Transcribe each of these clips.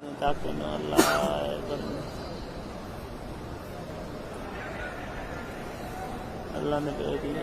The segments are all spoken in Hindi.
अल्लाह ने भेज दिया।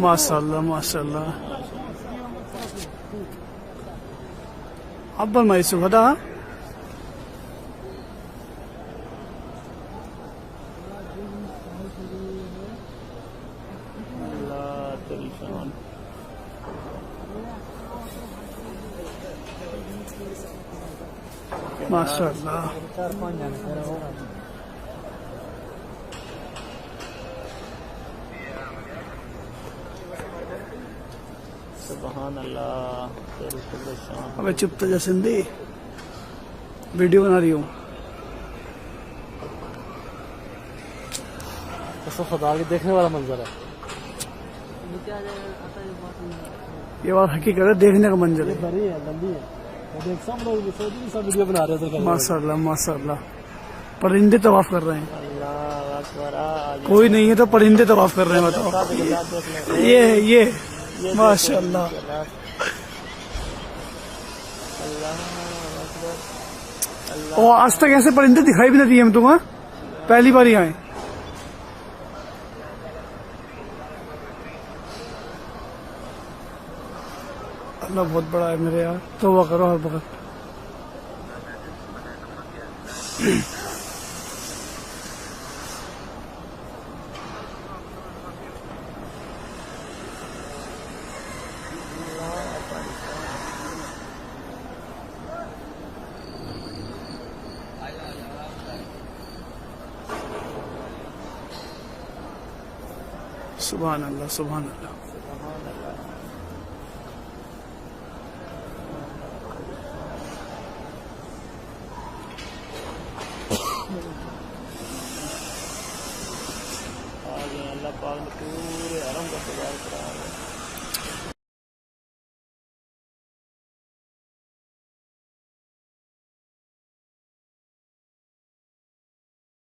माशाल्लाह माशाल्लाह अब्बल माइसु बता माशाल्लाह सुभान अल्लाह। अबे चुप तो जा सिंधी, वीडियो बना रही हूँ। खुदा के देखने वाला मंजर है ये बात हकीकत है, देखने का मंजर है। बड़ी है, लंबी है। सब लोग सब वीडियो बना रहे थे। माशाल्लाह माशाल्लाह परिंदे तवाफ कर रहे हैं। अल्लाह अकबर। कोई नहीं है तो परिंदे तवाफ कर रहे हैं। बताओ ये माशाल्लाह। और आज तक ऐसे परिंदे दिखाई भी नहीं दिए हम तुम्हें, पहली बार ही आए। अल्लाह बहुत बड़ा है मेरे यार, तौबा करो हर वक्त। सुभान अल्लाह सुभान अल्लाह। अल्लाह पाक ने पूरे हरम का सजाया।